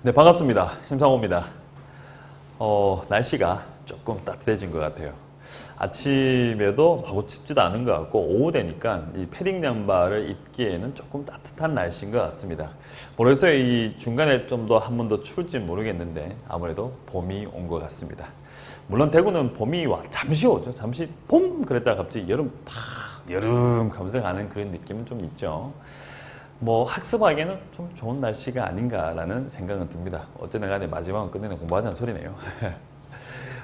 네, 반갑습니다. 심상호입니다. 날씨가 조금 따뜻해진 것 같아요. 아침에도 마구 춥지도 않은 것 같고 오후 되니까 이 패딩 양말을 입기에는 조금 따뜻한 날씨인 것 같습니다. 모르겠어요. 이 중간에 좀 더 한 번 더 추울지 모르겠는데 아무래도 봄이 온 것 같습니다. 물론 대구는 봄이 잠시 오죠. 잠시 봄 그랬다가 갑자기 여름 감성하는 그런 느낌은 좀 있죠. 뭐 학습하기에는 좀 좋은 날씨가 아닌가라는 생각은 듭니다. 어쨌든 간에 마지막은 끝내는 공부하자는 소리네요.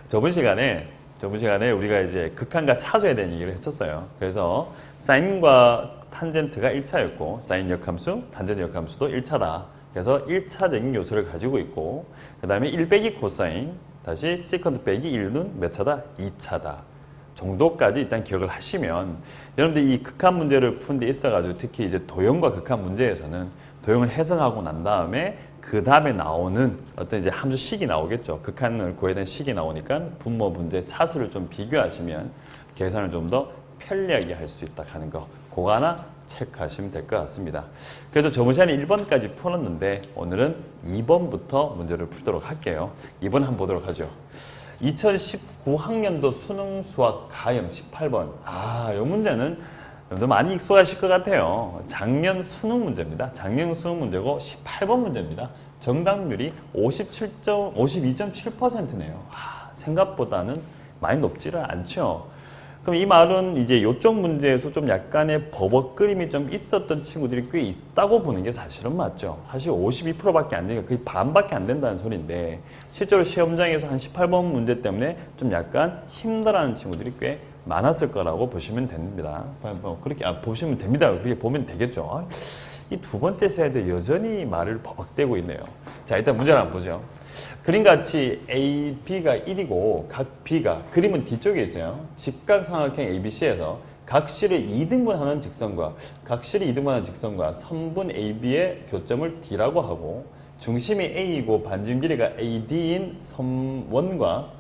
저번 시간에 우리가 이제 극한과 차수에 대한 얘기를 했었어요. 그래서 사인과 탄젠트가 1차였고 사인 역함수, 탄젠트 역함수도 1차다. 그래서 1차적인 요소를 가지고 있고 그 다음에 1 빼기 코사인 다시 세컨드 빼기 1는 몇 차다? 2차다. 정도까지 일단 기억을 하시면 여러분들 이 극한 문제를 푼 데 있어가지고 특히 이제 도형과 극한 문제에서는 도형을 해석하고 난 다음에 그 다음에 나오는 어떤 이제 함수식이 나오겠죠. 극한을 구해야 되는 식이 나오니까 분모 문제 차수를 좀 비교하시면 계산을 좀 더 편리하게 할 수 있다 하는 거 그거 하나 체크하시면 될 것 같습니다. 그래서 저번 시간에 1번까지 풀었는데 오늘은 2번부터 문제를 풀도록 할게요. 2번 한번 보도록 하죠. 2019학년도 수능 수학 가형 18번. 이 문제는 여러분들 많이 익숙하실 것 같아요. 작년 수능 문제입니다. 작년 수능 문제고 18번 문제입니다. 정답률이 52.7%네요. 생각보다는 많이 높지를 않죠. 그럼 이 말은 이제 이쪽 문제에서 좀 약간의 버벅거림이 좀 있었던 친구들이 꽤 있다고 보는 게 사실은 맞죠. 사실 52%밖에 안 되니까 거의 반밖에 안 된다는 소리인데 실제로 시험장에서 한 18번 문제 때문에 좀 약간 힘들어하는 친구들이 꽤 많았을 거라고 보시면 됩니다. 그렇게 보시면 됩니다. 그렇게 보면 되겠죠. 이 두 번째 세대 여전히 말을 버벅대고 있네요. 자, 일단 문제를 한번 보죠. 그림같이 A, B가 1이고 각 B가 그림은 뒤쪽에 있어요. 직각삼각형 ABC에서 각실을 2등분하는 직선과 각실을 2등분하는 직선과 선분 AB의 교점을 D라고 하고 중심이 A이고 반진 길이가 AD인 선원과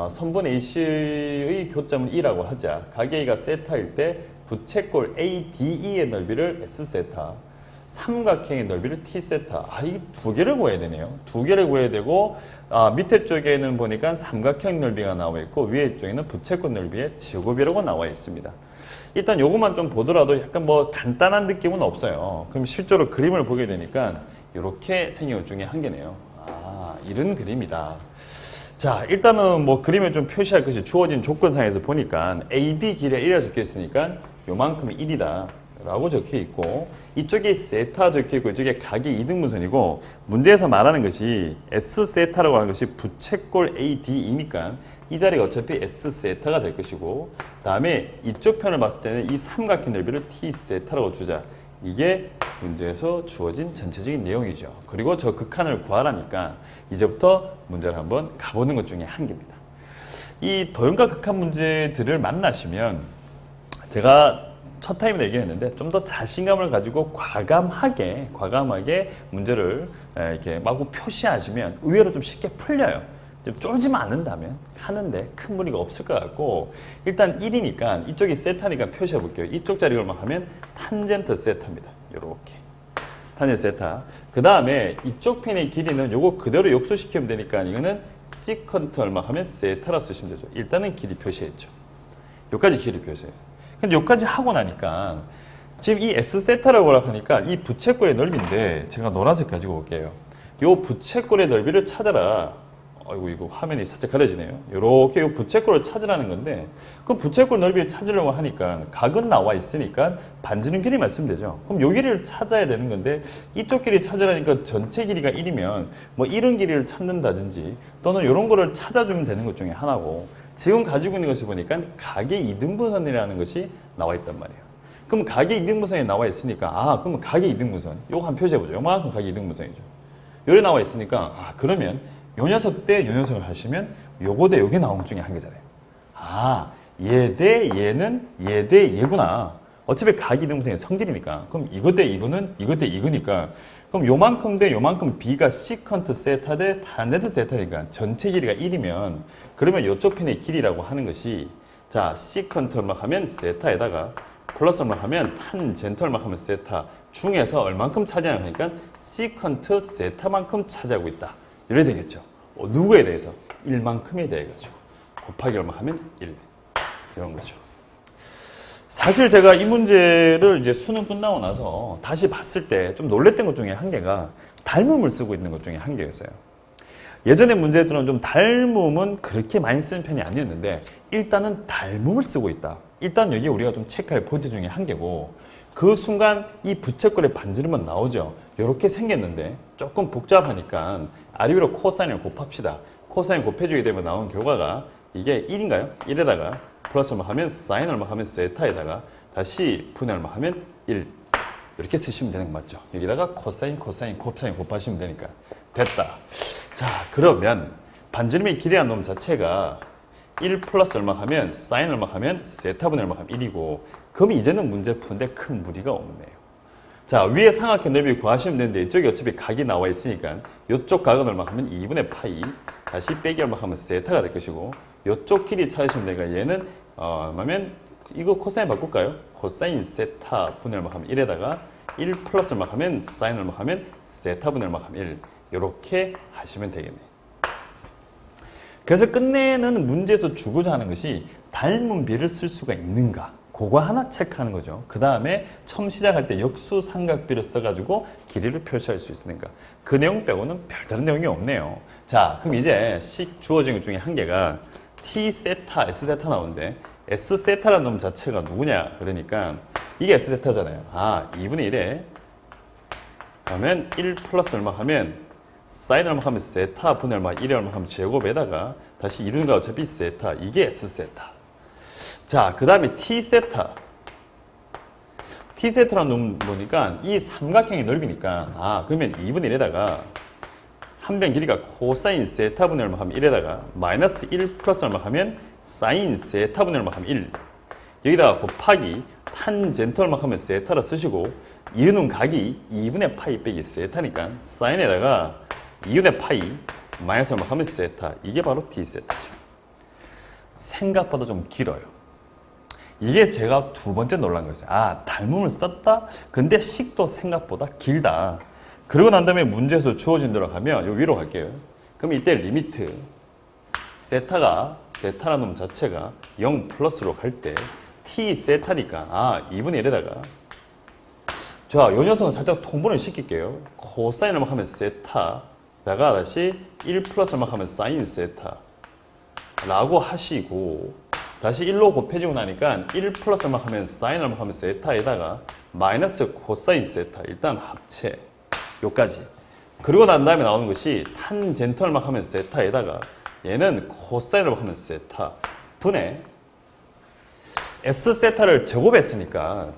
선분 AC의 교점을 E라고 하자. 각 A가 세타일 때 부채꼴 ADE의 넓이를 S세타 삼각형의 넓이를 T세타. 이 두 개를 구해야 되네요. 두 개를 구해야 되고 밑에 쪽에는 보니까 삼각형 넓이가 나와 있고 위에 쪽에는 부채꼴 넓이의 제곱이라고 나와 있습니다. 일단 요것만 좀 보더라도 약간 뭐 간단한 느낌은 없어요. 그럼 실제로 그림을 보게 되니까 이렇게 생긴 것 중에 한 개네요. 이런 그림이다. 자, 일단은 뭐 그림에 좀 표시할 것이 주어진 조건상에서 보니까 AB 길이가 1이라 적혀 있으니까 요만큼이 1이다. 라고 적혀 있고 이쪽에 세타 적혀 있고 이쪽에 각이 2등분선이고 문제에서 말하는 것이 S세타라고 하는 것이 부채꼴 AD이니까 이 자리가 어차피 S세타가 될 것이고 다음에 이쪽 편을 봤을 때는 이 삼각형 넓이를 T세타라고 주자. 이게 문제에서 주어진 전체적인 내용이죠. 그리고 저 극한을 구하라니까 이제부터 문제를 한번 가보는 것 중에 한 개입니다. 이 도형과 극한 문제들을 만나시면 제가 첫 타임에 얘기했는데 좀 더 자신감을 가지고 과감하게 문제를 이렇게 마구 표시하시면 의외로 좀 쉽게 풀려요. 좀 쫄지만 않는다면 하는데 큰 무리가 없을 것 같고 일단 1이니까 이쪽이 세타니까 표시해 볼게요. 이쪽 자리가 얼마 하면 탄젠트 세타입니다. 요렇게 탄젠트 세타. 그 다음에 이쪽 편의 길이는 요거 그대로 역수시키면 되니까 이거는 시컨트 얼마 하면 세타라 쓰시면 되죠. 일단은 길이 표시했죠. 요까지 길이 표시해요. 근데 여기까지 하고 나니까 지금 이 S세타라고 하니까 이 부채꼴의 넓이인데 제가 노란색 가지고 올게요. 이 부채꼴의 넓이를 찾아라. 아이고 이거 화면이 살짝 가려지네요. 이렇게 이 부채꼴을 찾으라는 건데 그 부채꼴 넓이를 찾으려고 하니까 각은 나와 있으니까 반지름 길이만 쓰면 되죠. 그럼 요 길이를 찾아야 되는 건데 이쪽 길이 찾으라니까 전체 길이가 1이면 뭐 이런 길이를 찾는다든지 또는 이런 거를 찾아주면 되는 것 중에 하나고 지금 가지고 있는 것을 보니까 각의 이등분선이라는 것이 나와 있단 말이에요. 그럼 각의 이등분선이 나와 있으니까 그러면 각의 이등분선 요거 한번 표시해 보죠. 요만큼 각의 이등분선이죠. 요래 나와 있으니까 그러면 요 녀석 대 요 녀석을 하시면 요거 대 요게 나온 것 중에 한 개잖아요. 얘 대 얘는 얘 대 얘구나. 어차피 각의 이등분선이 성질이니까 그럼 이거 대 이거는 이거 대 이거니까 그럼 요만큼 대 요만큼 B가 시컨트 세타 대 탄젠트 세타니까 전체 길이가 1이면 그러면 이쪽 편의 길이라고 하는 것이 자 시컨트 얼마 하면 세타에다가 플러스 얼마 하면 탄젠트 얼마 하면 세타 중에서 얼만큼 차지하냐 하니까 시컨트 세타만큼 차지하고 있다. 이래 되겠죠. 누구에 대해서? 1만큼에 대해 가지고 곱하기 얼마 하면 1. 이런 거죠. 사실 제가 이 문제를 이제 수능 끝나고 나서 다시 봤을 때 좀 놀랬던 것 중에 한 개가 닮음을 쓰고 있는 것 중에 한 개였어요. 예전에 문제들은 좀 닮음은 그렇게 많이 쓰는 편이 아니었는데 일단은 닮음을 쓰고 있다. 일단 여기 우리가 좀 체크할 포인트 중에 한 개고 그 순간 이 부채꼴의 반지름은 나오죠. 이렇게 생겼는데 조금 복잡하니까 아래 위로 코사인을 곱합시다. 코사인 곱해주게 되면 나오는 결과가 이게 1인가요? 1에다가 플러스 얼마 하면 사인 얼마 하면 세타에다가 다시 분의 얼마 하면 1 이렇게 쓰시면 되는 거 맞죠? 여기다가 코사인, 코사인, 곱사인 곱하시면 되니까 됐다. 자, 그러면 반지름의 길이라는 놈 자체가 1 플러스 얼마 하면 사인 얼마 하면 세타분의 얼마 하면 1이고 그럼 이제는 문제 푸는데 큰 무리가 없네요. 자, 위에 삼각형 넓이 구하시면 되는데 이쪽에 어차피 각이 나와 있으니까 이쪽 각은 얼마 하면 2분의 파이 다시 빼기 얼마 하면 세타가 될 것이고 이쪽 길이 찾으시면 되니까 얘는 얼마면 이거 코사인 바꿀까요? 코사인 세타 분의 얼마 하면 1에다가 1 플러스 얼마 하면 사인 얼마 하면 세타 분의 얼마 하면 1 이렇게 하시면 되겠네요. 그래서 끝내는 문제에서 주고자 하는 것이 닮은 비를 쓸 수가 있는가 그거 하나 체크하는 거죠. 그 다음에 처음 시작할 때 역수삼각비를 써가지고 길이를 표시할 수 있는가 그 내용 빼고는 별다른 내용이 없네요. 자, 그럼 이제 식 주어진 것 중에 한 개가 t 세타, s 세타 나오는데 s 세타라는 놈 자체가 누구냐 그러니까 이게 s 세타잖아요. 2분의 1에 그러면 1 플러스 얼마 하면 사인 얼마 하면 세타 분의 얼마 1에 얼마 하면 제곱에다가 다시 이루는 거 어차피 세타 이게 s 세타. 자, 그 다음에 t 세타. t 세타라는 놈 보니까 이 삼각형의 넓이니까 그러면 2분의 1에다가 한 변 길이가 코사인 세타 분의 얼마 하면 1에다가 마이너스 1 플러스 얼마 하면 사인 세타 분의 얼마 하면 1 여기다가 곱하기 탄젠트 얼마 하면 세타라 쓰시고 이루는 각이 2분의 파이 빼기 세타니까 사인에다가 2분의 파이 마이너스 얼마 하면 세타 이게 바로 t 세타죠. 생각보다 좀 길어요. 이게 제가 두 번째 놀란 거였어요. 닮음을 썼다? 근데 식도 생각보다 길다. 그러고 난 다음에 문제에서 주어진 대로 가면 요 위로 갈게요. 그럼 이때 리미트 세타가 세타라는 놈 자체가 0 플러스로 갈 때 t 세타니까 2분의 1에다가 자, 요 녀석은 살짝 통분을 시킬게요. 코사인 얼마 하면 세타다가 다시 1 플러스 얼마 하면 사인 세타 라고 하시고 다시 1로 곱해지고 나니까 1 플러스 얼마 하면 사인 얼마 하면 세타에다가 마이너스 코사인 세타 일단 합체 요까지. 그리고 난 다음에 나오는 것이 탄젠트 얼마 하면 세타에다가 얘는 코사인 얼마 하면 세타 분의 S 세타를 제곱했으니까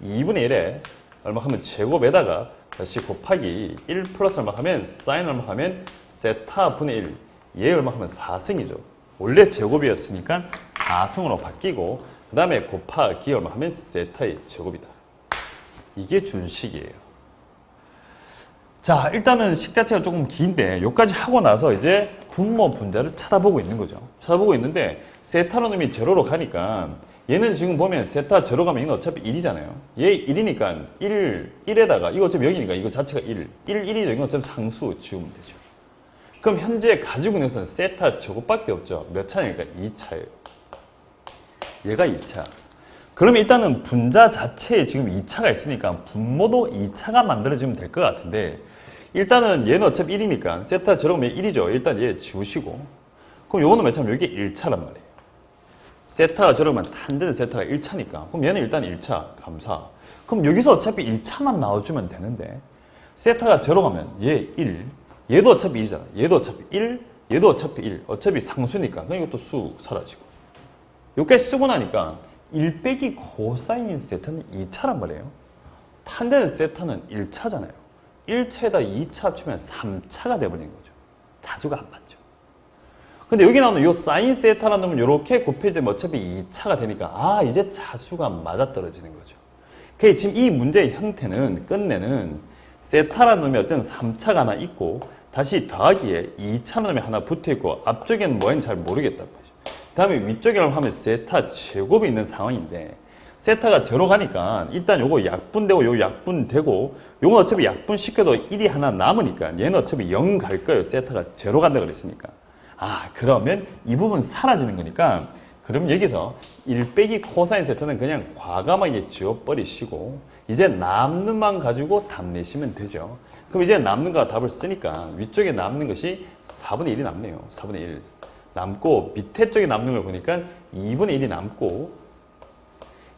2분의 1에 얼마 하면 제곱에다가 다시 곱하기 1 플러스 얼마 하면 사인 얼마 하면 세타 분의 1 얘 얼마 하면 4승이죠. 원래 제곱이었으니까 4승으로 바뀌고 그 다음에 곱하기 얼마 하면 세타의 제곱이다. 이게 준식이에요. 자, 일단은 식 자체가 조금 긴데 여기까지 하고 나서 이제 분모 분자를 쳐다보고 있는 거죠. 쳐다보고 있는데 세타라는 놈이 제로로 가니까 얘는 지금 보면 세타 제로 가면 얘는 어차피 1이잖아요. 얘 1이니까 1에다가 이거 어차피 0이니까 이거 자체가 1, 1이죠. 이건 어차피 상수 지우면 되죠. 그럼 현재 가지고 있는 것은 세타 제곱밖에 없죠. 몇 차니까 2차예요. 얘가 2차. 그러면 일단은 분자 자체에 지금 2차가 있으니까 분모도 2차가 만들어지면 될 것 같은데 일단은 얘는 어차피 1이니까 세타 제로면 1이죠. 일단 얘 지우시고 그럼 요거는 몇 차면 이게 1차란 말이에요. 세타가 제로면 탄젠트 세타가 1차니까 그럼 얘는 일단 1차 감사. 그럼 여기서 어차피 1차만 나와주면 되는데 세타가 제로 가면 얘 1 얘도 어차피 1이잖아. 얘도 어차피 1 얘도 어차피 1 어차피 상수니까 그럼 이것도 쑥 사라지고 여기까지 쓰고 나니까 1 빼기 코사인 세타는 2차란 말이에요. 탄젠트 세타는 1차잖아요. 1차에다 2차 합치면 3차가 돼버린 거죠. 자수가 안 맞죠. 근데 여기 나오는 요 사인 세타라는 놈은 이렇게 곱해지면 어차피 2차가 되니까 이제 자수가 맞아떨어지는 거죠. 그러니까 지금 이 문제의 형태는 끝내는 세타라는 놈이 어쨌든 3차가 하나 있고 다시 더하기에 2차라는 놈이 하나 붙어있고 앞쪽에는 뭐인지 잘 모르겠다는 거죠. 그 다음에 위쪽이라고 하면 세타 제곱이 있는 상황인데 세타가 제로 가니까 일단 요거 약분되고 요 약분되고 요건 어차피 약분시켜도 1이 하나 남으니까 얘는 어차피 0 갈 거예요. 세타가 제로 간다 그랬으니까. 아, 그러면 이 부분 사라지는 거니까 그럼 여기서 1 빼기 코사인 세타는 그냥 과감하게 지워버리시고 이제 남는 만 가지고 답 내시면 되죠. 그럼 이제 남는 거 답을 쓰니까 위쪽에 남는 것이 4분의 1이 남네요. 4분의 1 남고 밑에 쪽에 남는 걸 보니까 2분의 1이 남고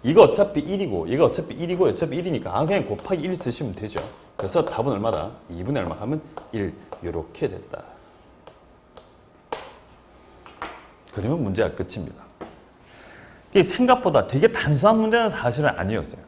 이거 어차피 1이고 이거 어차피 1이고 어차피 1이니까 아 그냥 곱하기 1 쓰시면 되죠. 그래서 답은 얼마다? 2분의 얼마 하면 1 이렇게 됐다. 그러면 문제가 끝입니다. 이게 생각보다 되게 단순한 문제는 사실은 아니었어요.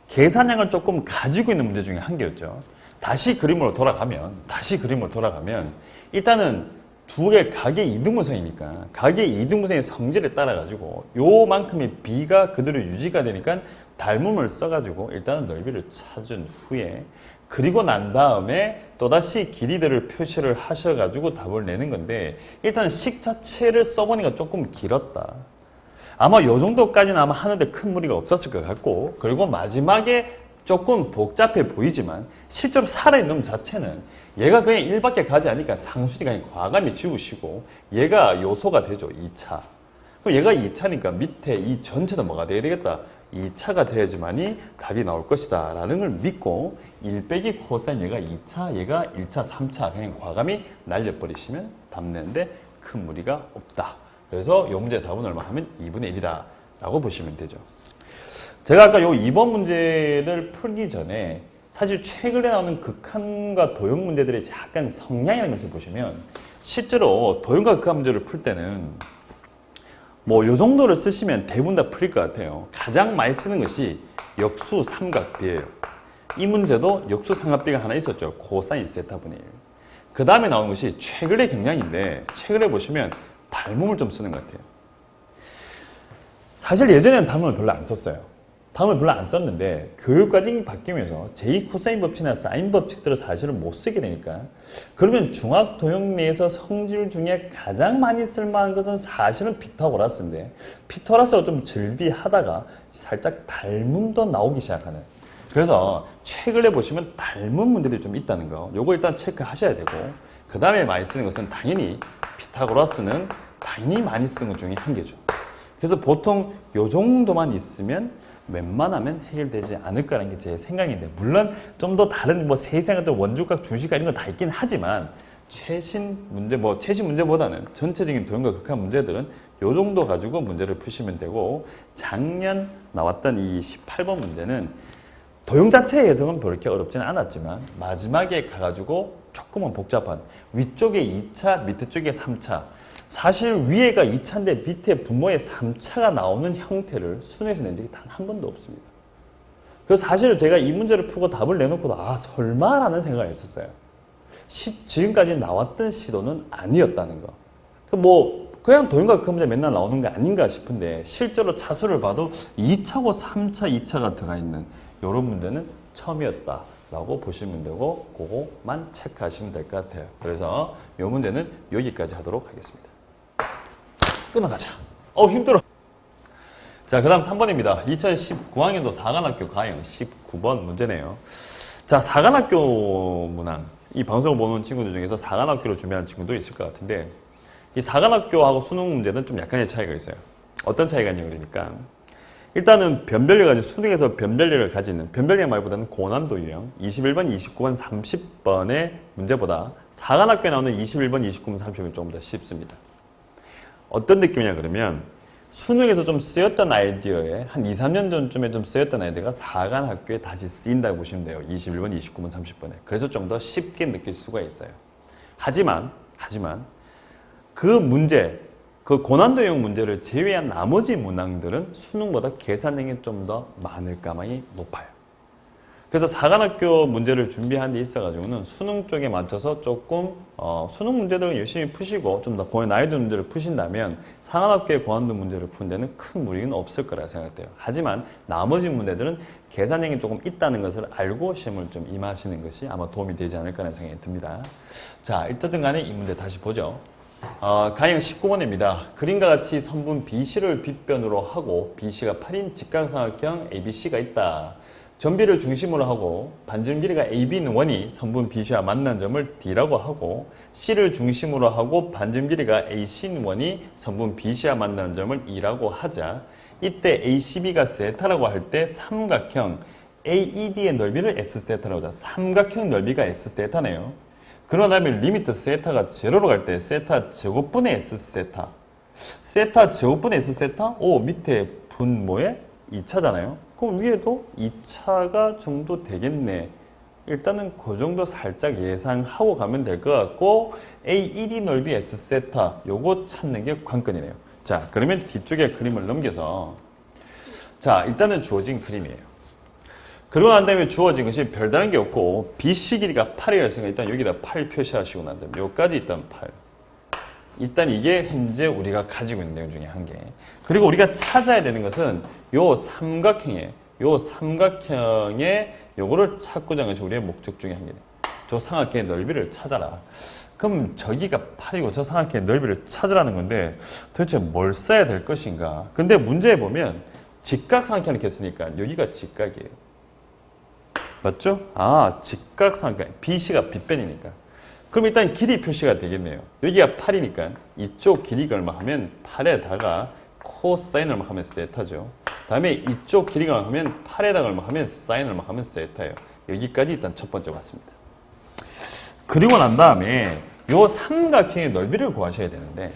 계산량을 조금 가지고 있는 문제 중에 한 개였죠. 다시 그림으로 돌아가면 일단은 두 개 각의 이등분선이니까 각의 이등분선의 성질에 따라 가지고 요만큼의 비가 그대로 유지가 되니까 닮음을 써가지고 일단은 넓이를 찾은 후에 그리고 난 다음에 또다시 길이들을 표시를 하셔가지고 답을 내는 건데 일단 식 자체를 써보니까 조금 길었다. 아마 요 정도까지는 아마 하는데 큰 무리가 없었을 것 같고 그리고 마지막에 조금 복잡해 보이지만 실제로 살아있는 놈 자체는 얘가 그냥 1밖에 가지 않으니까 상수니까 그냥 과감히 지우시고 얘가 요소가 되죠. 2차. 그럼 얘가 2차니까 밑에 이 전체도 뭐가 돼야 되겠다. 2차가 돼야지만이 답이 나올 것이다 라는 걸 믿고 1 빼기 코사인 얘가 2차, 얘가 1차, 3차 그냥 과감히 날려버리시면 답 내는데 큰 무리가 없다. 그래서 이 문제의 답은 얼마 하면 2분의 1이다 라고 보시면 되죠. 제가 아까 요 2번 문제를 풀기 전에 사실 최근에 나오는 극한과 도형 문제들의 약간 성향이라는 것을 보시면 실제로 도형과 극한 문제를 풀 때는 뭐 요 정도를 쓰시면 대부분 다 풀릴 것 같아요. 가장 많이 쓰는 것이 역수 삼각비예요. 이 문제도 역수 삼각비가 하나 있었죠. 코사인 세타분의 1. 그 다음에 나오는 것이 최근의 경향인데 최근에 보시면 닮음을 좀 쓰는 것 같아요. 사실 예전에는 닮음을 별로 안 썼어요. 닮음을 별로 안 썼는데 교육과정이 바뀌면서 제2코사인 법칙이나 사인 법칙들을 사실은 못 쓰게 되니까 그러면 중학도형 내에서 성질 중에 가장 많이 쓸만한 것은 사실은 피타고라스인데 피타고라스가 좀 즐비하다가 살짝 닮음도 나오기 시작하는 그래서 최근에 보시면 닮은 문제들이 좀 있다는 거 요거 일단 체크하셔야 되고 그 다음에 많이 쓰는 것은 당연히 피타고라스는 당연히 많이 쓰는 것 중에 한 개죠. 그래서 보통 요 정도만 있으면 웬만하면 해결되지 않을까라는 게 제 생각인데 물론 좀 더 다른 뭐 세세한 것들 원주각, 중시각 이런 거 다 있긴 하지만 최신 문제보다는 전체적인 도형과 극한 문제들은 요 정도 가지고 문제를 푸시면 되고 작년 나왔던 이 18번 문제는 도형 자체의 해석은 그렇게 어렵지는 않았지만 마지막에 가가지고 조금은 복잡한 위쪽에 2차, 밑에 쪽에 3차 사실 위에가 2차인데 밑에 분모에 3차가 나오는 형태를 수능에서 낸 적이 단 한 번도 없습니다. 그래서 사실 제가 이 문제를 풀고 답을 내놓고도 아 설마라는 생각을 했었어요. 지금까지 나왔던 시도는 아니었다는 거. 그냥 도형과 극한 문제 맨날 나오는 게 아닌가 싶은데 실제로 차수를 봐도 2차고 3차, 2차가 들어가 있는 이런 문제는 처음이었다라고 보시면 되고 그거만 체크하시면 될 것 같아요. 그래서 이 문제는 여기까지 하도록 하겠습니다. 끊어가자. 힘들어. 자, 그 다음 3번입니다. 2019학년도 사관학교 가형 19번 문제네요. 자, 사관학교 문항. 이 방송을 보는 친구들 중에서 사관학교를 준비하는 친구도 있을 것 같은데 이 사관학교하고 수능 문제는 좀 약간의 차이가 있어요. 어떤 차이가 있냐 그러니까 일단은 변별력가 가지고 수능에서 변별력을 가지는 변별력 말보다는 고난도 유형 21번, 29번, 30번의 문제보다 사관학교에 나오는 21번, 29번, 30번이 조금 더 쉽습니다. 어떤 느낌이냐 그러면 수능에서 좀 쓰였던 아이디어에 한 2, 3년 전쯤에 좀 쓰였던 아이디어가 사관학교에 다시 쓰인다고 보시면 돼요. 21번, 29번, 30번에. 그래서 좀 더 쉽게 느낄 수가 있어요. 하지만 그 문제, 그 고난도형 문제를 제외한 나머지 문항들은 수능보다 계산량이 좀 더 많을 가망이 높아요. 그래서 사관학교 문제를 준비한 데 있어가지고는 수능 쪽에 맞춰서 조금 수능 문제들을 열심히 푸시고 좀 더 난이도 문제를 푸신다면 사관학교의 고난도 문제를 푸는 데는 큰 무리는 없을 거라 생각돼요. 하지만 나머지 문제들은 계산량이 조금 있다는 것을 알고 시험을 좀 임하시는 것이 아마 도움이 되지 않을까라는 생각이 듭니다. 자, 어쨌든 간에 이 문제 다시 보죠. 가형 19번입니다. 그림과 같이 선분 BC를 빗변으로 하고 BC가 8인 직각삼각형 ABC가 있다. 전비를 중심으로 하고 반지름 길이가 AB는 원이 선분 BC와 만난 점을 D라고 하고 C를 중심으로 하고 반지름 길이가 AC는 원이 선분 BC와 만난 점을 E라고 하자. 이때 ACB가 세타라고 할 때 삼각형 AED의 넓이를 S세타라고 하자. 삼각형 넓이가 S세타네요. 그러고 나면 리미트 세타가 제로로 갈 때 세타 제곱분의 S세타. 세타 제곱분의 S세타? 오, 밑에 분모에 2차잖아요. 그럼 위에도 2차가 정도 되겠네. 일단은 그 정도 살짝 예상하고 가면 될 것 같고 AED 넓이 S세타 요거 찾는 게 관건이네요. 자, 그러면 뒤쪽에 그림을 넘겨서 자, 일단은 주어진 그림이에요. 그러고 난 다음에 주어진 것이 별다른 게 없고 BC 길이가 8이었으니까 일단 여기다 8 표시하시고 난 다음에 여기까지 일단 8. 일단 이게 현재 우리가 가지고 있는 내용 중에 한 개. 그리고 우리가 찾아야 되는 것은 요 삼각형에 요거를 찾고자 하는 것이 우리의 목적 중에 한 개네. 저 삼각형의 넓이를 찾아라. 그럼 저기가 8이고 저 삼각형의 넓이를 찾으라는 건데 도대체 뭘 써야 될 것인가? 근데 문제에 보면 직각삼각형을 이렇게 쓰니까 여기가 직각이에요. 맞죠? 직각삼각형. BC가 빗변이니까. 그럼 일단 길이 표시가 되겠네요. 여기가 8이니까 이쪽 길이가 얼마 하면 8에다가 코사인 얼마 하면 세타죠. 다음에 이쪽 길이가 얼마 하면 8에다가 얼마 하면 사인 얼마 하면 세타예요. 여기까지 일단 첫 번째 왔습니다. 그리고 난 다음에 요 삼각형의 넓이를 구하셔야 되는데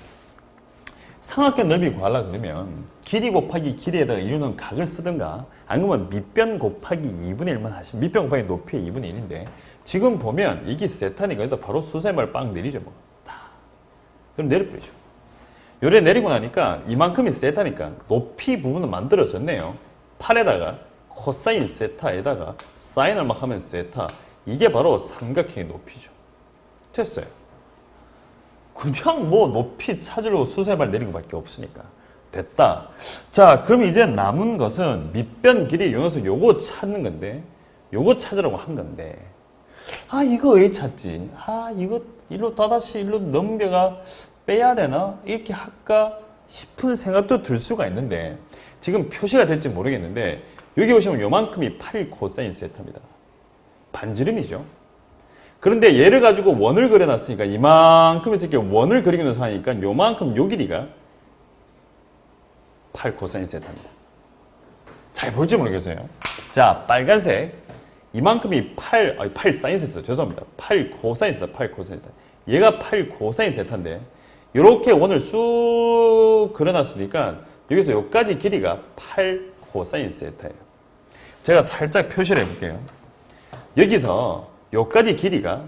삼각형 넓이 구하려고 그러면 길이 곱하기 길이에다가 이루는 각을 쓰든가 아니면 밑변 곱하기 2분의 1만 하시면 밑변 곱하기 높이의 2분의 1인데 지금 보면 이게 세타니까 일단 바로 수세말 빵 내리죠 뭐. 그럼 내려버리죠. 요래 내리고 나니까 이만큼이 세타니까 높이 부분은 만들어졌네요. 8에다가 코사인 세타에다가 사인 얼마 하면 세타. 이게 바로 삼각형의 높이죠. 됐어요. 그냥 뭐 높이 찾으려고 수세발 내린 것밖에 없으니까. 됐다. 자, 그럼 이제 남은 것은 밑변 길이 이용해서 요거 찾는 건데 요거 찾으라고 한 건데 이거 왜 찾지? 이거 일로 다다시 일로 넘겨가 빼야 되나? 이렇게 할까 싶은 생각도 들 수가 있는데 지금 표시가 될지 모르겠는데 여기 보시면 요만큼이 8 코사인 세타입니다. 반지름이죠. 그런데 얘를 가지고 원을 그려놨으니까 이만큼에서 이렇게 원을 그리는 상황이니까 요만큼 요 길이가 8 코사인 세타입니다. 잘 볼지 모르겠어요. 자, 빨간색 이만큼이 8 사인 세타 죄송합니다. 8 코사인 세타 8 코사인 세타 얘가 8 코사인 세타인데 이렇게 원을 쑥 그려놨으니까 여기서 여기까지 길이가 8 코사인 세타예요. 제가 살짝 표시를 해볼게요. 여기서 여기까지 길이가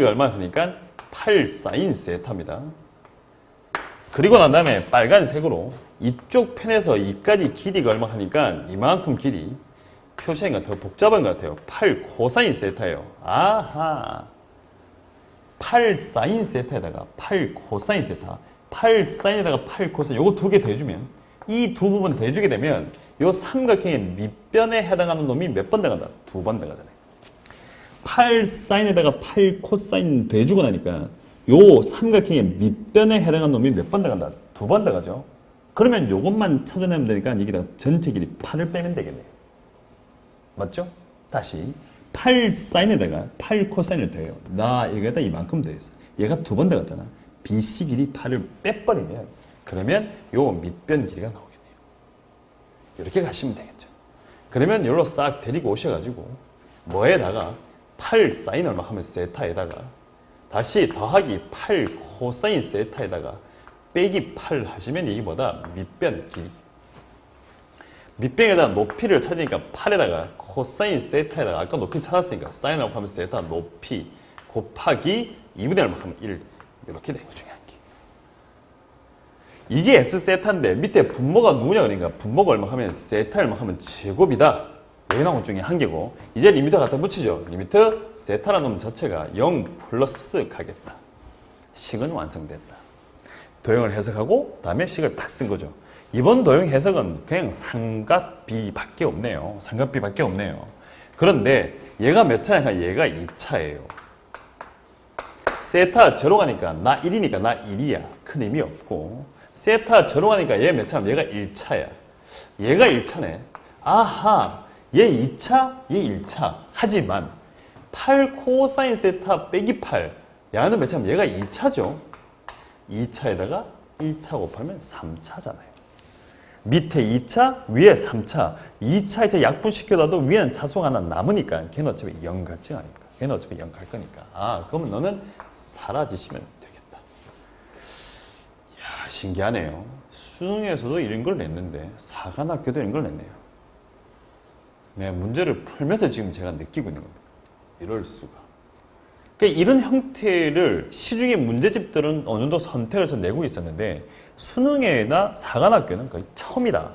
얼마 하니까 8 사인 세타입니다. 그리고 난 다음에 빨간색으로 이쪽 편에서 이까지 길이가 얼마 하니까 이만큼 길이 표시하기가 더 복잡한 것 같아요. 8 코사인 세타예요. 8 사인 세타에다가 8 코사인 세타 8 사인에다가 8 코사인 요거 두 개 더해주면 이 두 부분 더해주게 되면 요 삼각형의 밑변에 해당하는 놈이 몇 번 들어간다? 2번 들어가잖아요. 8 사인에다가 8 코사인 더해주고 나니까 요 삼각형의 밑변에 해당하는 놈이 몇 번 들어간다? 2번 들어가죠. 그러면 요것만 찾아내면 되니까 여기다가 전체 길이 8을 빼면 되겠네요. 맞죠? 다시 8 사인에다가 8 코사인을 더해요. 여기다 이만큼 더했어. 얘가 2번 들어갔잖아. BC 길이 8을 빼버리면 그러면 요 밑변 길이가 나오겠네요. 이렇게 가시면 되겠죠. 그러면 여기로 싹 데리고 오셔가지고 뭐에다가 8 사인 얼마 하면 세타에다가 다시 더하기 8 코사인 세타에다가 빼기 8 하시면 이게 뭐다? 밑변 길이. 밑변에다 높이를 찾으니까 8에다가 코사인 세타에다가 아까 높이 찾았으니까 사인 얼마 하면 세타 높이 곱하기 2분의 얼마 하면 1 이렇게 되는 것 중에 한 개. 이게 S세타인데 밑에 분모가 누구냐 그러니까 분모가 얼마 하면 세타 얼마 하면 제곱이다. 여기 나온 것 중에 한 개고 이제 리미터 갖다 붙이죠. 리미터 세타라는 놈 자체가 0 플러스 가겠다. 식은 완성됐다. 도형을 해석하고 다음에 식을 탁 쓴 거죠. 이번 도형 해석은 그냥 삼각비밖에 없네요. 삼각비밖에 없네요. 그런데 얘가 몇 차냐? 얘가 2차예요. 세타 저로 가니까 나 1이니까 나 1이야. 큰 의미 없고. 세타 저로 가니까 얘 몇 차면 얘가 1차야. 얘가 1차네. 아하, 얘 2차, 얘 1차. 하지만 8 코사인 세타 빼기 8. 얘는 몇 차면 얘가 2차죠. 2차에다가 1차 곱하면 3차잖아요. 밑에 2차, 위에 3차. 2차 이제 약분시켜놔도 위에는 차수가 하나 남으니까 걔는 어차피 0 같지 않을까. 걔는 어차피 0 갈 거니까. 아, 그러면 너는 사라지시면 되겠다. 이야, 신기하네요. 수능에서도 이런 걸 냈는데 사관학교도 이런 걸 냈네요. 네, 문제를 풀면서 지금 제가 느끼고 있는 겁니다. 이럴 수가. 그러니까 이런 형태를 시중의 문제집들은 어느 정도 선택을 해서 내고 있었는데 수능에나 사관학교는 거의 처음이다.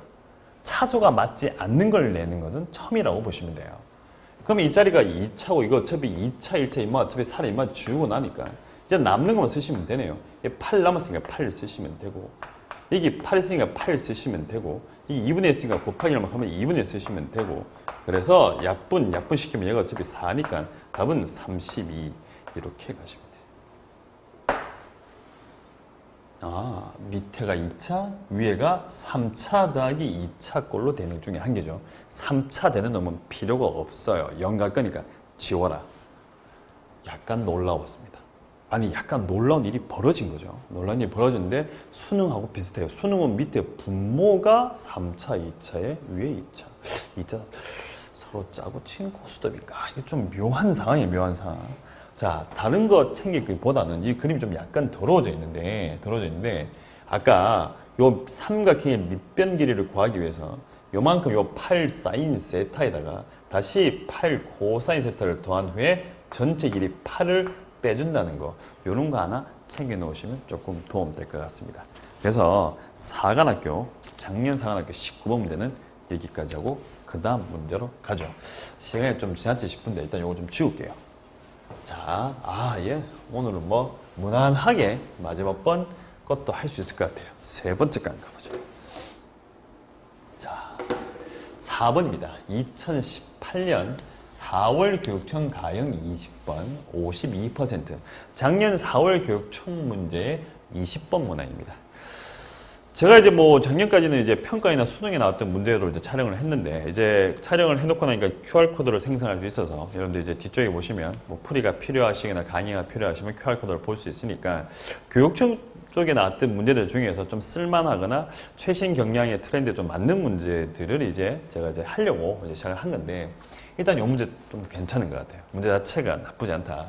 차수가 맞지 않는 걸 내는 것은 처음이라고 보시면 돼요. 그러면 이 자리가 2차고 이거 어차피 2차, 1차 인마 어차피 살아 인마 지우고 나니까 이제 남는 것만 쓰시면 되네요. 8 남았으니까 8 쓰시면 되고 여기 8 있으니까 8 쓰시면 되고 이 2분의 1 있으니까 곱하기 얼마 하면 2분의 1 쓰시면 되고 그래서 약분시키면 얘가 어차피 4니까 답은 32 이렇게 가시면 돼요. 아, 밑에가 2차, 위에가 3차 더하기 2차 꼴로 되는 중에 한 개죠. 3차 되는 놈은 필요가 없어요. 0 갈 거니까 지워라. 약간 놀라웠습니다. 아니, 약간 놀라운 일이 벌어진 거죠. 놀라운 일이 벌어졌는데 수능하고 비슷해요. 수능은 밑에 분모가 3차, 2차에 위에 2차. 2차 서로 짜고 친 고스톱인가? 이게 좀 묘한 상황이에요. 묘한 상황. 자, 다른 거 챙기기보다는 이 그림이 좀 약간 더러워져 있는데 아까 요 삼각형의 밑변 길이를 구하기 위해서 요만큼 요 8 사인 세타에다가 다시 8 코사인 세타를 더한 후에 전체 길이 8을 빼준다는 거 요런 거 하나 챙겨 놓으시면 조금 도움될 것 같습니다. 그래서 작년 사관학교 19번 문제는 여기까지 하고 그 다음 문제로 가죠. 시간이 좀 지났지 싶은데 일단 요거 좀 지울게요. 자, 예. 오늘은 뭐, 무난하게 마지막 번 것도 할 수 있을 것 같아요. 세 번째 간 가보죠. 자, 4번입니다. 2018년 4월 교육청 가형 20번 52%. 작년 4월 교육청 문제의 20번 문항입니다. 제가 이제 뭐 작년까지는 이제 평가이나 수능에 나왔던 문제로 이제 촬영을 했는데 이제 촬영을 해놓고 나니까 QR코드를 생성할 수 있어서 여러분들 이제 뒤쪽에 보시면 뭐 풀이가 필요하시거나 강의가 필요하시면 QR코드를 볼 수 있으니까 교육청 쪽에 나왔던 문제들 중에서 좀 쓸만하거나 최신 경향의 트렌드에 좀 맞는 문제들을 이제 제가 이제 하려고 이제 시작을 한 건데 일단 이 문제 좀 괜찮은 것 같아요. 문제 자체가 나쁘지 않다.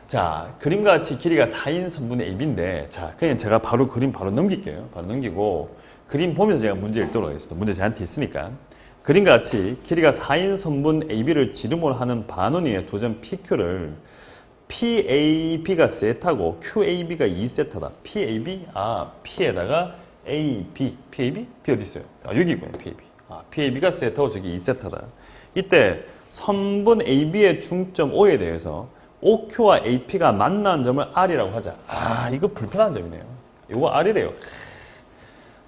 자, 그림과 같이 길이가 4인 선분의 AB인데, 자, 그냥 제가 바로 그림 바로 넘길게요. 바로 넘기고, 그림 보면서 제가 문제 읽도록 하겠습니다. 문제 저한테 있으니까. 그림과 같이 길이가 4인 선분 AB를 지름으로 하는 반원위의 두 점 PQ를 PAB가 세타고 QAB가 2세타다. PAB? P에다가 AB. PAB? B 어디 있어요? 여기 있군요. PAB. PAB가 세타고 저기 2세타다. 이때 선분 AB의 중점 O에 대해서 OQ와 AP가 만나는 점을 R이라고 하자. 이거 불편한 점이네요. 이거 R이래요.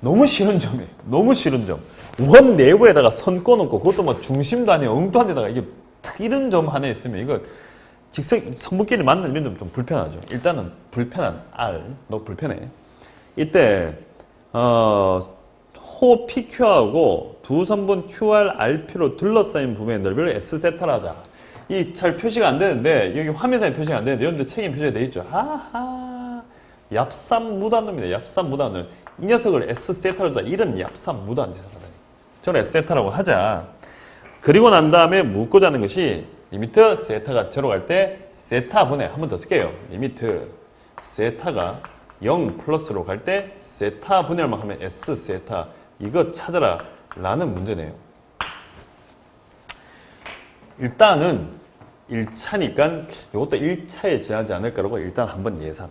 너무 싫은 점이에요. 너무 싫은 점. 원 내부에다가 선 꺼놓고 그것도 뭐 중심도 아니에요. 엉뚱한 데다가 이게 탁 이런 점 하나 있으면 이거 직선, 선분끼리 만나는 이런 점 좀 불편하죠. 일단은 불편한 R. 너무 불편해. 이때 호 PQ하고 두 선분 QR, RP로 둘러싸인 부분의 넓이를 S세타로 하자. 이 잘 표시가 안 되는데 여기 화면상에 표시가 안 되는데 여러분들 책에 표시가 되어 있죠. 얍삽무단놈입니다. 얍삽무단놈. 이 녀석을 S세타로 하자. 이런 얍삽무단 짓을 하다니. 저를 S세타라고 하자. 그리고 난 다음에 묻고자 하는 것이 리미트 세타가 저로 갈 때 세타분의 한 번 더 쓸게요. 리미트 세타가 0 플러스로 갈 때 세타분의 얼마 하면 S세타. 이거 찾아라 라는 문제네요. 일단은 1차니까 이것도 1차에 지나지 않을까라고 일단 한번 예상.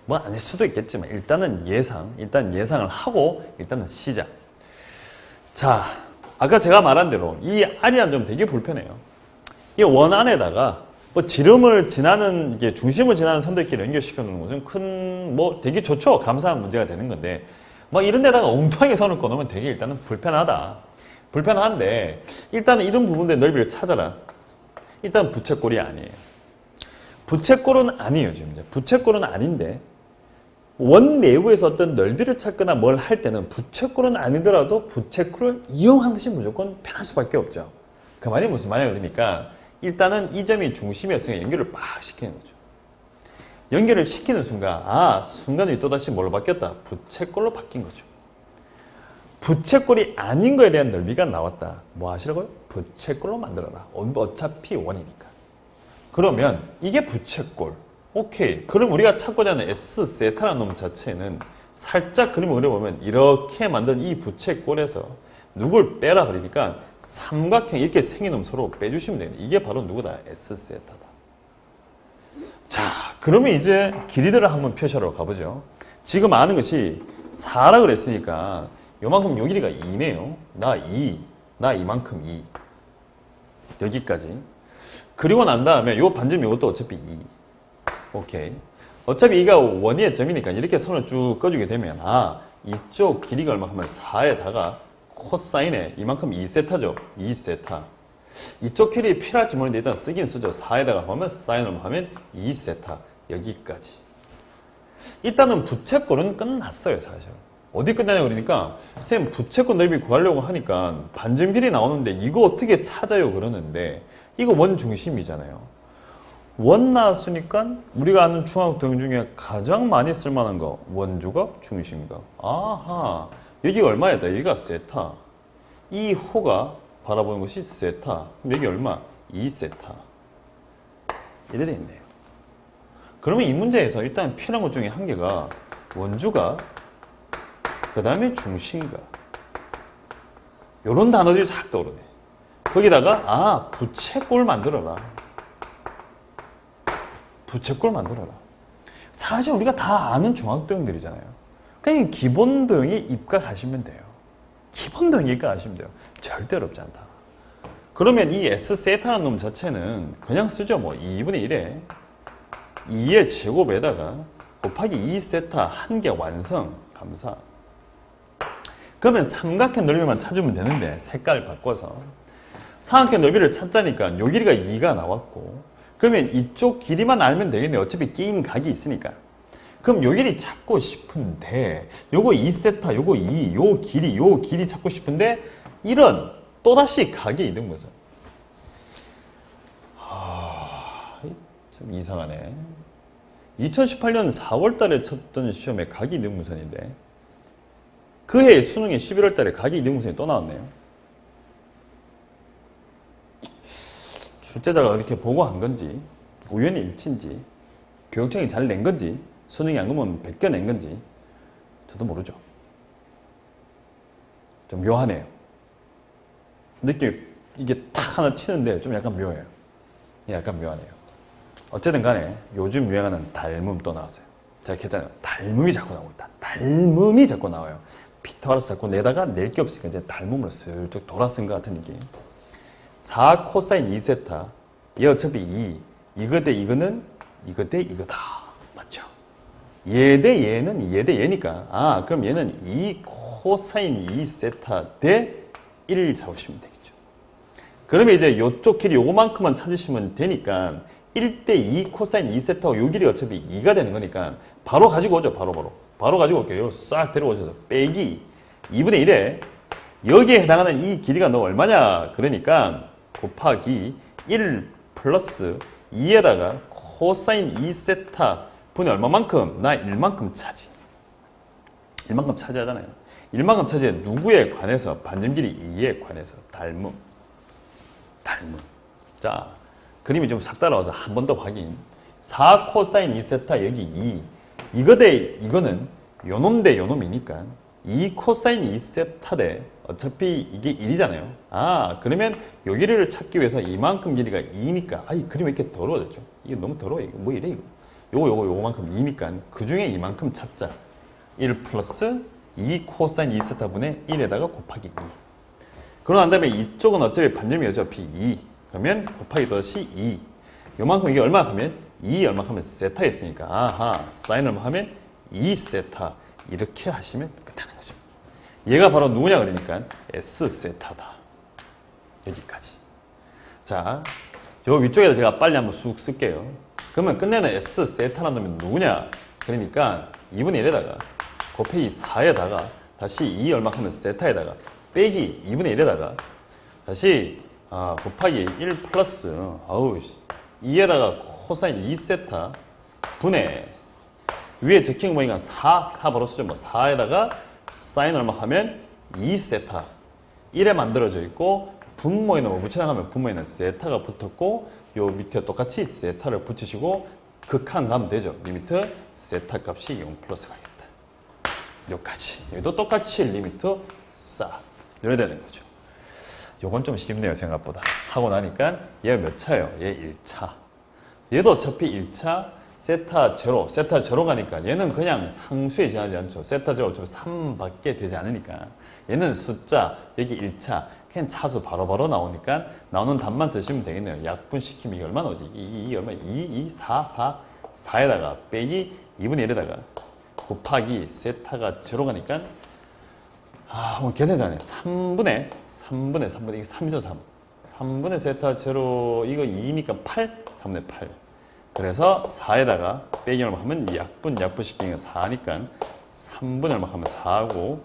뭐 아닐 수도 있겠지만 일단은 예상을 하고 일단은 시작. 자, 아까 제가 말한 대로 이 R이란 점 되게 불편해요. 이 원 안에다가 뭐 지름을 지나는 이게 중심을 지나는 선들끼리 연결시켜 놓는 것은 뭐 되게 좋죠. 감사한 문제가 되는 건데 뭐 이런 데다가 엉뚱하게 선을 꺼놓으면 되게 일단은 불편하다. 불편한데 일단은 이런 부분들의 넓이를 찾아라. 일단 부채꼴이 아니에요. 부채꼴은 아니에요. 지금 부채꼴은 아닌데 원 내부에서 어떤 넓이를 찾거나 뭘 할 때는 부채꼴은 아니더라도 부채꼴을 이용한 것이 무조건 편할 수밖에 없죠. 그 말이 무슨 말이냐 그러니까 일단은 이 점이 중심이었으니까 연결을 빡 시키는 거죠. 연결을 시키는 순간 순간이 또다시 뭘로 바뀌었다? 부채꼴로 바뀐 거죠. 부채꼴이 아닌 거에 대한 넓이가 나왔다. 뭐 하시라고요? 부채꼴로 만들어라. 어차피 원이니까. 그러면 이게 부채꼴. 오케이. 그럼 우리가 찾고자 하는 S 세타라는 놈 자체는 살짝 그림을 그려보면 이렇게 만든 이 부채꼴에서 누굴 빼라 그러니까 삼각형 이렇게 생긴 놈 서로 빼주시면 돼요. 이게 바로 누구다? S 세타다. 자, 그러면 이제 길이들을 한번 표시하러 가보죠. 지금 아는 것이 4라 그랬으니까 요만큼 요 길이가 2네요. 나 이만큼 2. 여기까지. 그리고 난 다음에 요 반점 요것도 어차피 2. 오케이. 어차피 이가 원위의 점이니까 이렇게 선을 쭉 꺼주게 되면 이쪽 길이가 얼마 하면 4에다가 코사인에 이만큼 2세타죠. 2세타. 이쪽 길이 필요할지 모르는데 일단 쓰긴 쓰죠. 4에다가 하면 사인을 하면 2세타. 여기까지. 일단은 부채꼴은 끝났어요. 사실. 어디 끝나냐 그러니까 쌤 부채꼴 넓이 구하려고 하니까 반점 길이 나오는데 이거 어떻게 찾아요 그러는데 이거 원 중심이잖아요. 원 나왔으니까 우리가 아는 중학교 도형 중에 가장 많이 쓸만한 거 원조각, 중심각. 아하, 여기가 얼마였다? 여기가 세타. 이 호가 바라보는 것이 세타. 그럼 여기 얼마? 2세타. 이래 돼 있네요. 그러면 이 문제에서 일단 필요한 것 중에 한 개가 원주각, 그 다음에 중심각. 요런 단어들이 쫙 떠오르네. 거기다가 부채꼴 만들어라. 부채꼴 만들어라. 사실 우리가 다 아는 중학도형들이잖아요. 그냥 기본 도형에 입각하시면 돼요. 기본 도형에 입각하시면 돼요. 절대 어렵지 않다. 그러면 이 S 세타라는 놈 자체는 그냥 쓰죠. 뭐 2분의 1에 2의 제곱에다가 곱하기 2세타 한 개 완성. 감사. 그러면 삼각형 넓이만 찾으면 되는데 색깔 바꿔서 삼각형 넓이를 찾자니까 요 길이가 2가 나왔고 그러면 이쪽 길이만 알면 되겠네요. 어차피 끼인 각이 있으니까. 그럼 요 길이 찾고 싶은데 요거 2세타, 요거 2, 요 길이 찾고 싶은데 이런 또다시 각의 이등분선. 참 이상하네. 2018년 4월 달에 쳤던 시험에 각이 이등분선인데 그해 수능에 11월 달에 각이 이등분선이 또 나왔네요. 출제자가 그렇게 보고한 건지 우연히 일치인지 교육청이 잘 낸 건지 수능이 안 그러면 베껴낸 건지 저도 모르죠. 좀 묘하네요. 느낌이 이게 탁 하나 치는데 좀 약간 묘해요. 약간 묘하네요. 어쨌든 간에 요즘 유행하는 닮음 또 나왔어요. 제가 했잖아요. 닮음이 자꾸 나옵니다. 닮음이 자꾸 나와요. 피타고라스 자꾸 내다가 낼 게 없으니까 이제 닮음으로 슬쩍 돌아 쓴 것 같은 느낌. 4 코사인 2세타. 얘 어차피 2. 이거 대 이거는 이거 대 이거다. 맞죠? 얘 대 얘는 얘 대 얘니까. 그럼 얘는 2 코사인 2세타 대 1 잡으시면 되겠죠. 그러면 이제 요쪽 길이 요거만큼만 찾으시면 되니까 1대 2 코사인 2세타고 요 길이 어차피 2가 되는 거니까 바로 가지고 오죠. 바로 가지고 올게요. 싹 데려오셔서 빼기 2분의 1에 여기에 해당하는 이 길이가 너 얼마냐? 그러니까 곱하기 1 플러스 2에다가 코사인 2세타 분의 얼마만큼? 나 1만큼 차지. 1만큼 차지하잖아요. 1만큼 차지해 누구에 관해서? 반점 길이 2에 관해서. 닮음. 자, 그림이 좀 싹 따라와서 한 번 더 확인. 4 코사인 2세타 여기 2. 이거 대 이거는 요놈 대 요놈이니까 2 코사인 2세타 대 어차피 이게 1이잖아요. 그러면 요 길이를 찾기 위해서 이만큼 길이가 2니까 이 그림이 이렇게 더러워졌죠. 이게 너무 더러워. 이거 뭐 이래 이거. 요거만큼 2니까 그 중에 이만큼 찾자. 1 플러스 2 코사인 2세타 분의 1에다가 곱하기 2. 그러고 난 다음에 이쪽은 어차피 반점이 어차피 2. 그러면 곱하기 또다시 2. 요만큼 이게 얼마 하면 2 얼마 하면 세타였으니까 사인 얼마 하면 2세타. 이렇게 하시면 끝나는 거죠. 얘가 바로 누구냐 그러니까 S세타다. 여기까지. 자, 요 위쪽에다 제가 빨리 한번 쑥 쓸게요. 그러면 끝내는 S 세타라는 놈이 누구냐? 그러니까 2분의 1에다가 곱하기 4에다가 다시 2 얼마 하면 세타에다가 빼기 2분의 1에다가 다시 곱하기 1 플러스 2에다가 코사인 2세타 분의 위에 적힌 거 보니까 4 바로 쓰죠. 뭐 4에다가 사인 얼마 하면 2세타 1에 만들어져 있고 분모에는 뭐 붙여나가면 분모에는 세타가 붙었고 요 밑에 똑같이 세타를 붙이시고 극한 가면 되죠. 리미트 세타 값이 0 플러스 가겠다. 여기까지. 여기도 똑같이 리미트 싹 이래야 되는 거죠. 요건 좀 쉽네요. 생각보다. 하고 나니까 얘 몇 차예요? 얘 1차. 얘도 어차피 1차 세타 제로 가니까 얘는 그냥 상수에 지나지 않죠. 세타 제로 어차피 3밖에 되지 않으니까 얘는 숫자 여기 1차 그냥 차수 바로바로 나오니까 나오는 답만 쓰시면 되겠네요. 약분시키면 이게 얼마나 오지? 2 얼마? 2, 4 4에다가 빼기 2분의 1에다가 곱하기 세타가 제로 가니까 오늘 계산 잘하네. 3분의 이게 3이죠 3. 3분의 세타 제로 이거 2니까 8 3분의 8. 그래서 4에다가 빼기 얼마 하면 약분시키니까 4니까 3분의 얼마 하면 4하고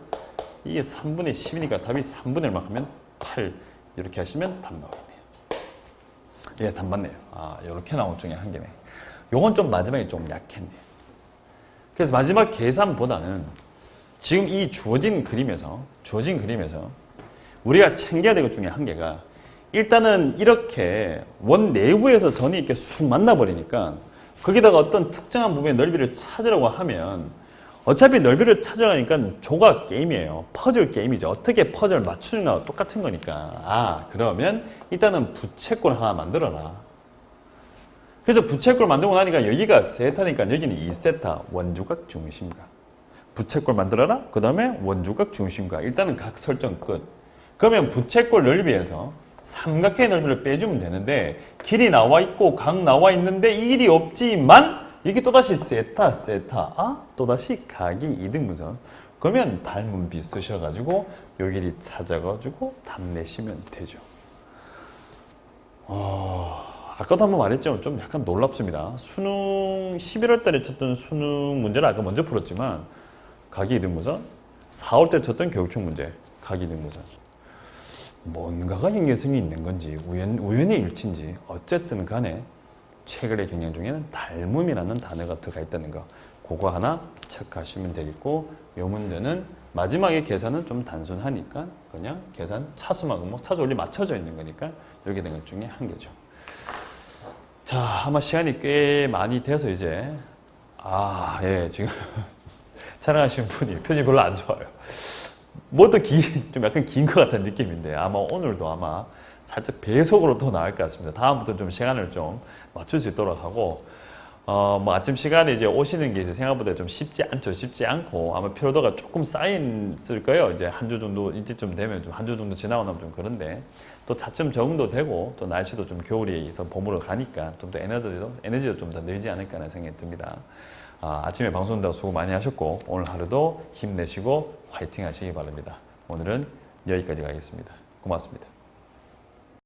이게 3분의 10이니까 답이 3분의 얼마 하면 8 이렇게 하시면 답 나오겠네요. 예, 답 맞네요. 이렇게 나온 중에 한 개네. 요건 좀 마지막에 좀 약했네요. 그래서 마지막 계산보다는 지금 이 주어진 그림에서 우리가 챙겨야 될 것 중에 한 개가 일단은 이렇게 원 내부에서 선이 이렇게 쑥 만나버리니까 거기다가 어떤 특정한 부분의 넓이를 찾으려고 하면 어차피 넓이를 찾아가니까 조각 게임이에요. 퍼즐 게임이죠. 어떻게 퍼즐 맞추는가 똑같은 거니까. 그러면 일단은 부채꼴 하나 만들어라. 그래서 부채꼴 만들고 나니까 여기가 세타니까 여기는 2세타 원주각 중심각. 부채꼴 만들어라. 그 다음에 원주각 중심각. 일단은 각 설정 끝. 그러면 부채꼴 넓이에서 삼각형의 넓이를 빼주면 되는데 길이 나와 있고 각 나와 있는데 이 길이 없지만 여기 또다시 세타 또다시 각이 2등분선. 그러면 닮은 비 쓰셔가지고 요 길이 찾아가지고 답 내시면 되죠. 아까도 한번 말했죠. 좀 약간 놀랍습니다. 수능 11월 달에 쳤던 수능 문제를 아까 먼저 풀었지만 각이 2등분선 4월 때 쳤던 교육청 문제 각이 2등분선 뭔가가 연계성이 있는 건지 우연의 일치인지 어쨌든 간에 최근의 경향 중에는 닮음이라는 단어가 들어가 있다는 거 그거 하나 체크하시면 되겠고 이 문제는 마지막에 계산은 좀 단순하니까 그냥 계산 차수만 차수 원리 맞춰져 있는 거니까 이렇게 된 것 중에 한 개죠. 자, 아마 시간이 꽤 많이 돼서 이제 예, 지금 촬영하시는 분이 표정이 별로 안 좋아요. 뭐도 좀 약간 긴 것 같은 느낌인데 아마 오늘도 아마 살짝 배속으로 더 나을 것 같습니다. 다음부터 좀 시간을 좀 맞출 수 있도록 하고 뭐 아침 시간에 이제 오시는 게 이제 생각보다 좀 쉽지 않고 아마 피로도가 조금 쌓였을 거예요. 이제 한 주 정도 이때쯤 되면 좀 한 주 정도 지나고 나면 좀 그런데 또 차츰 적응도 되고 또 날씨도 좀 겨울에서 봄으로 가니까 좀 더 에너지도 좀 더 늘지 않을까 하는 생각이 듭니다. 아침에 방송도 수고 많이 하셨고 오늘 하루도 힘내시고 화이팅 하시기 바랍니다. 오늘은 여기까지 가겠습니다. 고맙습니다.